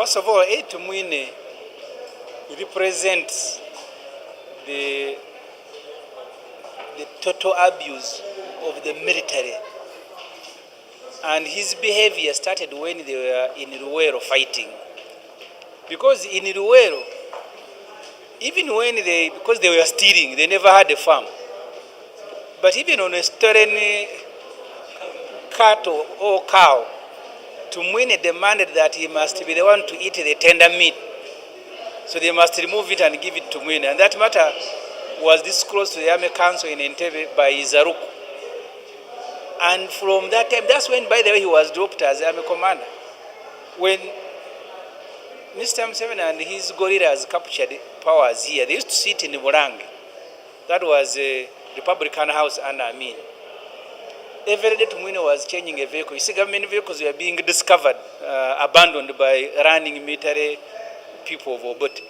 First of all, Tumwiine represents the total abuse of the military, and his behavior started when they were in Luwero fighting. Because in Luwero, even when because they were stealing, they never had a farm. But even on a stolen cattle or cow, Tumwiine demanded that he must be the one to eat the tender meat. So they must remove it and give it to Tumwiine. And that matter was disclosed to the Army Council in Entebbe by Zaruku. And from that time, that's when, by the way, he was dropped as Army commander. When Mr. Museveni and his guerrillas captured powers here, they used to sit in Murangi. That was a Republican House under Amin. Every day Tumwiine was changing a vehicle. You see, government vehicles were being discovered, abandoned by running military people of Obote.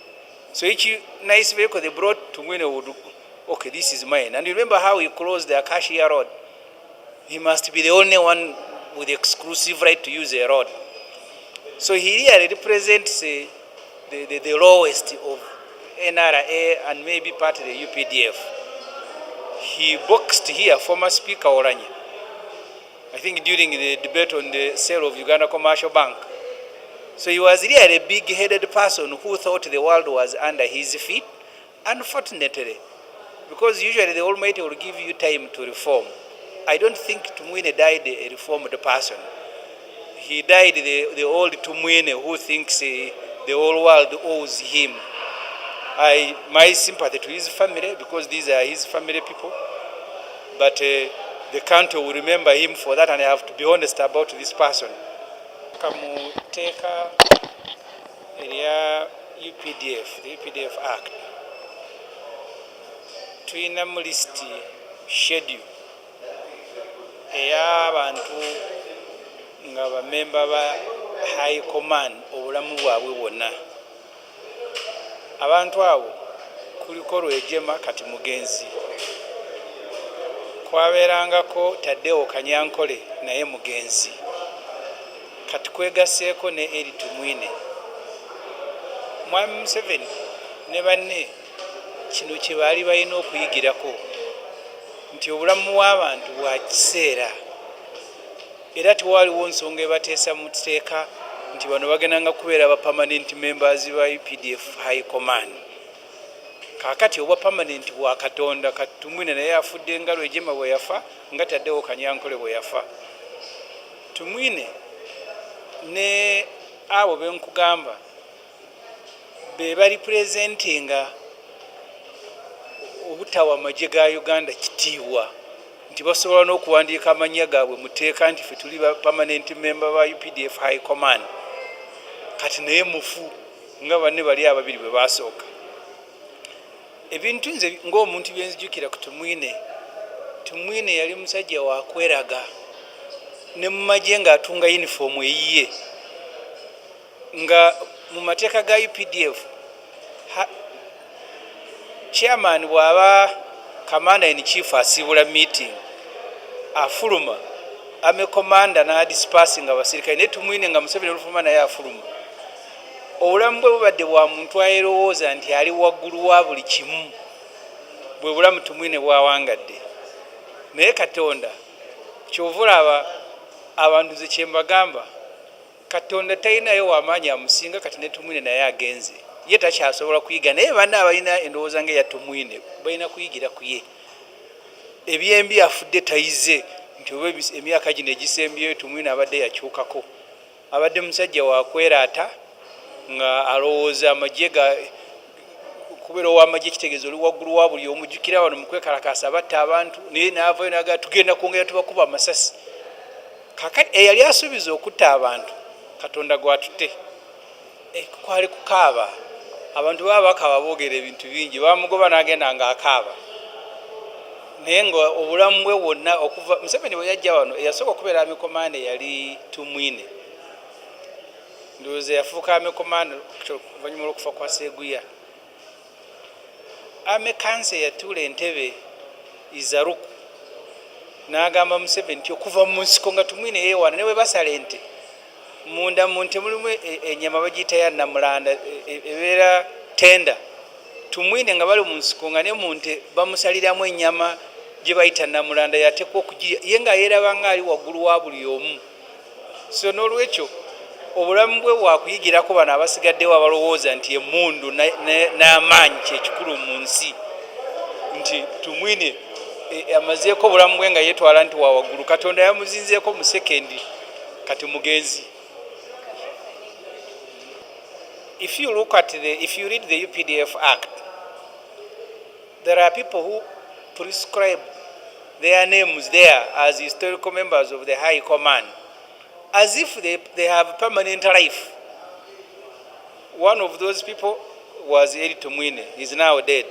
So each nice vehicle they brought, Tumwiine would, okay, this is mine. And you remember how he closed the Acacia Road? He must be the only one with the exclusive right to use a road. So he really represents the lowest of NRA and maybe part of the UPDF. He boxed here former Speaker Orange, I think during the debate on the sale of Uganda Commercial Bank. So he was really a big-headed person who thought the world was under his feet. Unfortunately, because usually the Almighty will give you time to reform. I don't think Tumwiine died a reformed person. He died the old Tumwiine who thinks the whole world owes him. My sympathy to his family, because these are his family people. But the country will remember him for that, and I have to be honest about this person. Kamuteka area UPDF, the UPDF Act. Tuina list schedule. Abantu nga bamemba ba High Command obulamu bwabwe bwonna. Abantu abo kuliko Rwejema kati mugenzi. Kwaberangako Tadeo Kanyankole naye mugenzi. Kati kwegaseeko ne Elly Tumwiine. Mwami Museveni ne banne kino kye baali balina okuyigirako nti obulamu bw'abantu bwa kiseera era tewaliwo nsonga ebateesa mu tteeka nti bano bagendanga kubeera ba permanent members ba UPDF High Command. Kaakati obwa permanent bwa Katonda, kati Tumwiine naye afudde nga Rwejema bwe yafa, nga Taddewo Kanyankole bwe yafa. Tumwiine ne abo benkugamba be bali presentinga obutawa amagye ga Uganda kitiibwa nti basobola n'okuwandiika amannya gaabwe muteeka nti ffe tuli ba permanent member ba UPDF High Command. Kati naye mufu nga banne bali ababiri bwe basooka. Ebintu nze ng'omuntu byenzijukira ku Tumwiine. Tumwiine yali musajja wa kweraga ne mu magye ng'atunga uniform eyiye. Nga mu mateeka ga UPDF chairman bw'aba commander in chief asibula meeting afuluma ame commander na dispersing abasirikale ne Tumwiine nga Museveni olufuma naye afuluma. Obulamu bwe bubadde bwa muntu ayerowooza nti ali waggulu wa buli kimu bwe bulamu Tumwiine bwawangadde. Naye Katonda kyovula abantu ze kyembagamba Katonda talinayo w'amaanyi amusinga kati ne Tumwiine naye agenze. Ye takyasobola kuyiga naye banna abalina endowooza ng'eya Tumwiine balina kuyigira ku ye. Ebyembi afudde tayize nti oba emyaka gino egisembyeyo Tumwiine abadde yakyukako. Abadde musajja wa kweraata nga alowooza amagye kubeera ow'amagye ekitegeezo oli waggulu wa buli omujjukira wano mu kwekalakaasa batta abantu naye n'avayo n'agamba tugenda kwongera tubakuba amasasi. Kakati eyali asuubiza okutta abantu Katonda gwatutte kwali kukaaba. Abantu baba bakaaba boogera ebintu bingi, bamugoba n'agenda ng'akaaba. Naye nga obulamu bwe bwonna okuva Museveni bwe yajja wano eyasooka okubeera Army Commander yali Tumwiine. Ndowooza yafuuka Army Commander oluvannyuma lw'okufa kwa Sseguya. Army Council yatuula Entebbe Zaruku n'agamba Museveni nti okuva mu nsiko nga Tumwiine yeewaana ne bwe basala ente munda munte mulimu enyama bagiyita ya namulanda ebeera tenda. Tumwiine nga bali mu nsiko nga ne munte bamusaliramu ennyama gye bayita namulanda yateekwa okugirya ye nga yeeraba nga ali waggulu wa buli omu. So n'olwekyo obulamu bwe bwakuyigirako bano abasigaddewo abalowooza nti emmundu n'amaanyi kyekikulu mu nsi, nti Tumwiine amazeeko obulamu bwe nga yeetwala nti wa waggulu. Katonda yamuzinzeeko mu sekendi kati mugenzi. If you read the UPDF Act, there are people who prescribe their names there as historical members of the High Command, as if they have permanent life. One of those people was Elly Tumwiine, is now dead.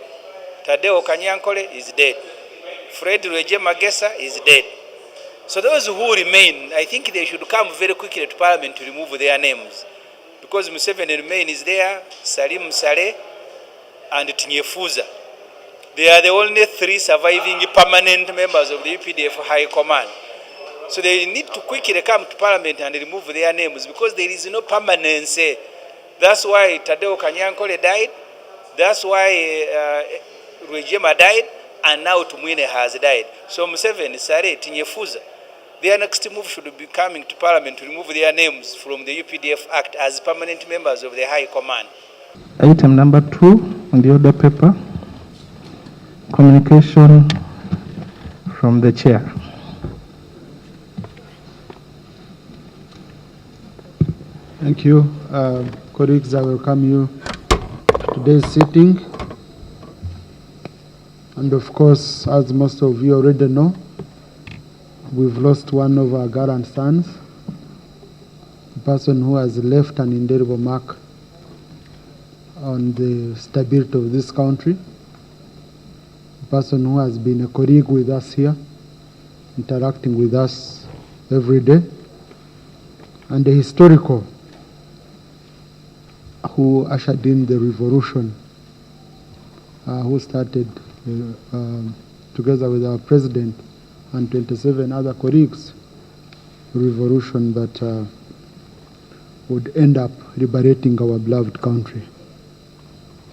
Tadeo Kanyankole is dead. Fred Rweje Magesa is dead. So those who remain, I think they should come very quickly to Parliament to remove their names. Because Museveni remain is there, Salim Saleh, and Tinyefuza. They are the only 3 surviving permanent members of the UPDF High Command. So they need to quickly come to Parliament and remove their names because there is no permanency. That's why Tadeo Kanyankole died. That's why Rwejema died. And now Tumwiine has died. So Museveni, Saleh, Tinyefuza, their next move should be coming to Parliament to remove their names from the UPDF Act as permanent members of the High Command. Item number 2 on the order paper, communication from the chair. Thank you. Colleagues, I welcome you to today's sitting. And of course, as most of you already know, we've lost one of our gallant sons, a person who has left an indelible mark on the stability of this country, a person who has been a colleague with us here, interacting with us every day, and a historical who ushered in the revolution, who started together with our president and 27 other colleagues, a revolution that would end up liberating our beloved country.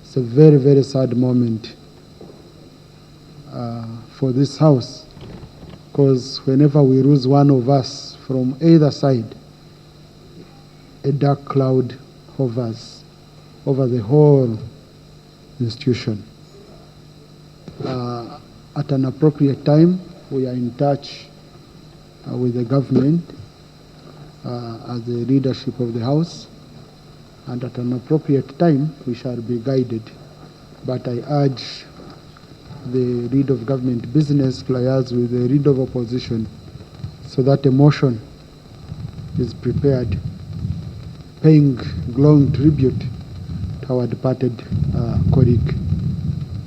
It's a very, very sad moment for this house, because whenever we lose one of us from either side, a dark cloud hovers over the whole institution. At an appropriate time, we are in touch with the government as the leadership of the House, and at an appropriate time, we shall be guided. But I urge the lead of government business to liaise with the lead of opposition so that a motion is prepared paying glowing tribute to our departed colleague.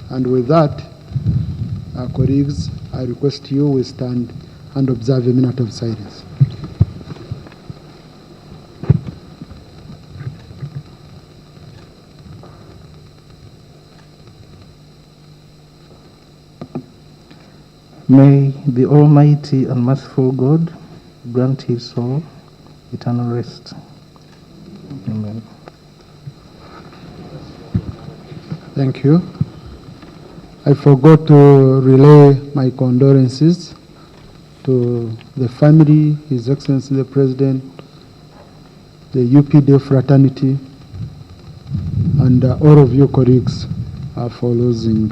And with that, colleagues, I request you we stand and observe a minute of silence. May the Almighty and merciful God grant his soul eternal rest. Amen. Thank you. I forgot to relay my condolences to the family, His Excellency the President, the UPDF fraternity, and all of you colleagues for losing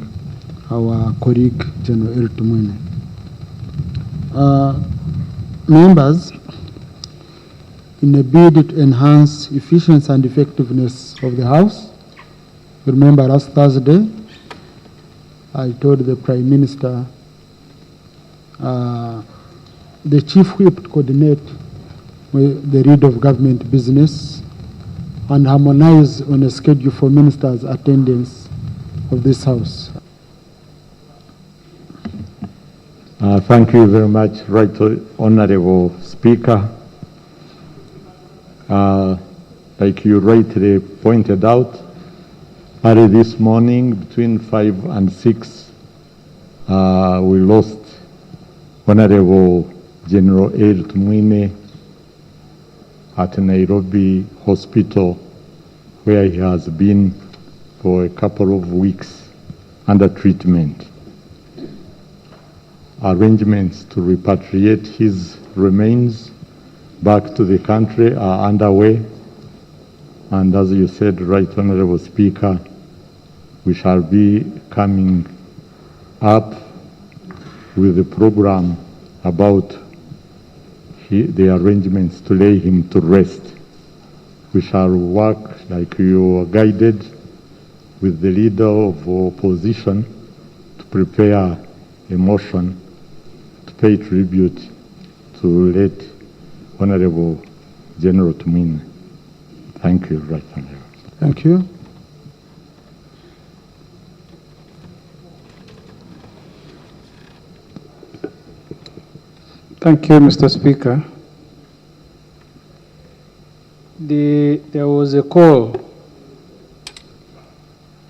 our colleague, General Elly Tumwiine. Members, in a bid to enhance efficiency and effectiveness of the House, remember last Thursday, I told the Prime Minister, the Chief Whip to coordinate with the lead of government business and harmonize on a schedule for ministers' attendance of this House. Thank you very much, Right Honorable Speaker. Like you rightly pointed out, early this morning, between 5 and 6, we lost Honorable General Elly Tumwiine, at Nairobi Hospital, where he has been for a couple of weeks under treatment. Arrangements to repatriate his remains back to the country are underway. And as you said, Right Honorable Speaker, we shall be coming up with a program about the arrangements to lay him to rest. We shall work, like you are guided, with the leader of opposition to prepare a motion to pay tribute to late Honorable General Tumwiine. Thank you, Right Honorable. Thank you. Thank you, Mr. Speaker. There was a call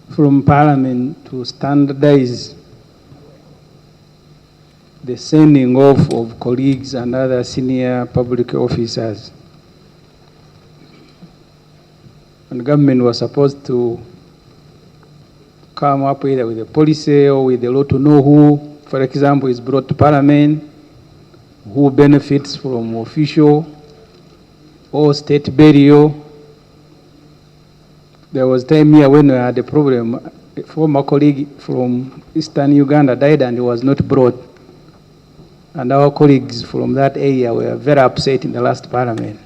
from Parliament to standardize the sending off of colleagues and other senior public officers. And the government was supposed to come up either with a policy or with a law to know who, for example, is brought to Parliament, who benefits from official or state burial. There was time here when we had a problem. A former colleague from Eastern Uganda died and he was not brought. And our colleagues from that area were very upset in the last Parliament.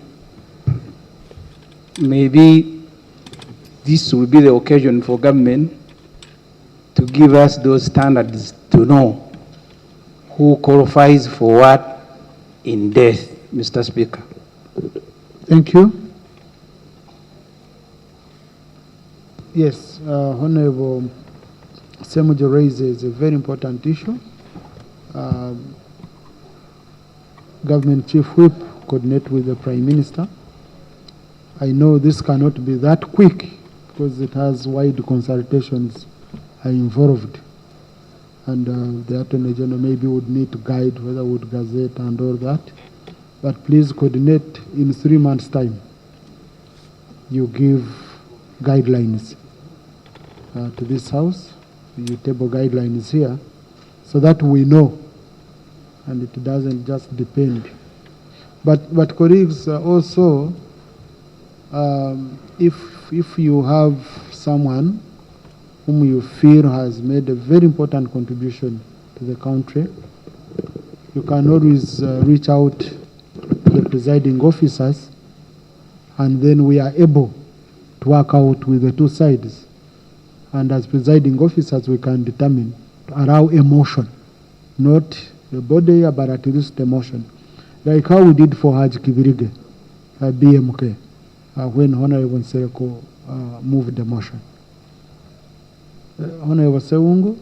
Maybe this will be the occasion for government to give us those standards to know who qualifies for what in death, Mr. Speaker. Thank you. Yes, Honorable Ssemuju raises a very important issue. Government Chief Whip coordinate with the Prime Minister. I know this cannot be that quick because it has wide consultations are involved. And the Attorney General maybe would need to guide whether would gazette and all that. But please coordinate in 3 months' time. You give guidelines to this House. You table guidelines here so that we know and it doesn't just depend. But colleagues, also, if you have someone whom you feel has made a very important contribution to the country, you can always reach out to the presiding officers, and then we are able to work out with the two sides. And as presiding officers, we can determine to allow a motion, not a body, but at least a motion. Like how we did for Haji Kibirige, BMK, when Honorable Nsereko moved the motion. Honorable Ssemuju.